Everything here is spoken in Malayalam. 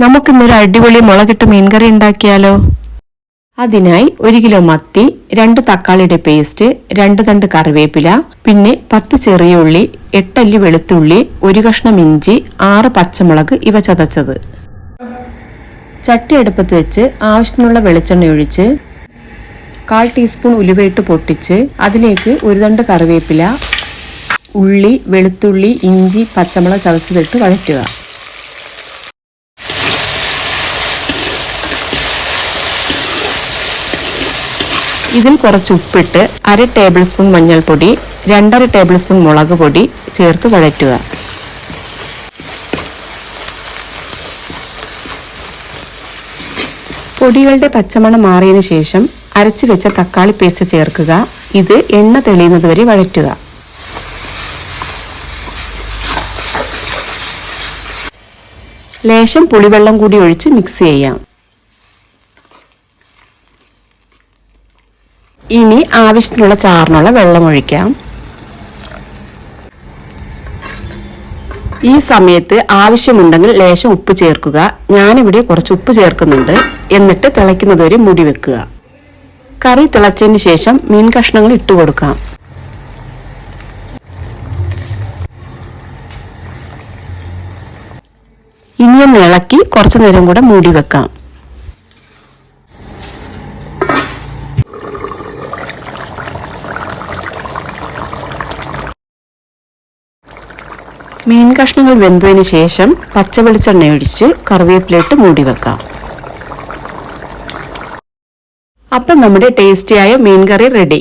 നമുക്കിന്നൊരു അടിപൊളി മുളകിട്ട് മീൻകറി ഉണ്ടാക്കിയാലോ? അതിനായി 1 കിലോ മത്തി, 2 തക്കാളിയുടെ പേസ്റ്റ്, 2 തണ്ട് കറിവേപ്പില, പിന്നെ 10 ചെറിയ ഉള്ളി, 8 അല്ലി വെളുത്തുള്ളി, 1 കഷ്ണം ഇഞ്ചി, 6 പച്ചമുളക് ഇവ ചതച്ചത്. ചട്ടി അടുപ്പത്ത് വെച്ച് ആവശ്യത്തിനുള്ള വെളിച്ചെണ്ണ ഒഴിച്ച് 1/4 ടീസ്പൂൺ ഉലുവയിട്ട് പൊട്ടിച്ച് അതിലേക്ക് 1 തണ്ട് കറിവേപ്പില, ഉള്ളി, വെളുത്തുള്ളി, ഇഞ്ചി, പച്ചമുളക് ചതച്ചതിട്ട് വഴറ്റുക. ഇതിൽ കുറച്ച് ഉപ്പിട്ട് 1/2 ടേബിൾ സ്പൂൺ മഞ്ഞൾപ്പൊടി, 2.5 ടേബിൾ സ്പൂൺ മുളക് പൊടി ചേർത്ത് വഴറ്റുക. പൊടികളുടെ പച്ചമണം മാറിയതിനു ശേഷം അരച്ചു വെച്ച തക്കാളി പേസ്റ്റ് ചേർക്കുക. ഇത് എണ്ണ തെളിയുന്നത് വരെ വഴറ്റുക. ലേശം പുളിവെള്ളം കൂടി ഒഴിച്ച് മിക്സ് ചെയ്യാം. ഇനി ആവശ്യത്തിനുള്ള ചാറിനുള്ള വെള്ളം ഒഴിക്കാം. ഈ സമയത്ത് ആവശ്യമുണ്ടെങ്കിൽ ലേശം ഉപ്പ് ചേർക്കുക. ഞാനിവിടെ കുറച്ച് ഉപ്പ് ചേർക്കുന്നുണ്ട്. എന്നിട്ട് തിളയ്ക്കുന്നതുവരെ മൂടി വെക്കുക. കറി തിളച്ചതിന് ശേഷം മീൻ കഷ്ണങ്ങൾ ഇട്ട് കൊടുക്കാം. ഇനിയൊന്ന് ഇളക്കി കുറച്ചു നേരം കൂടെ മൂടി വെക്കാം. മീൻ കഷ്ണങ്ങൾ വെന്തതിന് ശേഷം പച്ച വെളിച്ചെണ്ണ ഒഴിച്ച് കറിവേപ്പിലയിട്ട് മൂടി വെക്കാം. അപ്പം നമ്മുടെ ടേസ്റ്റിയായ മീൻ കറി റെഡി.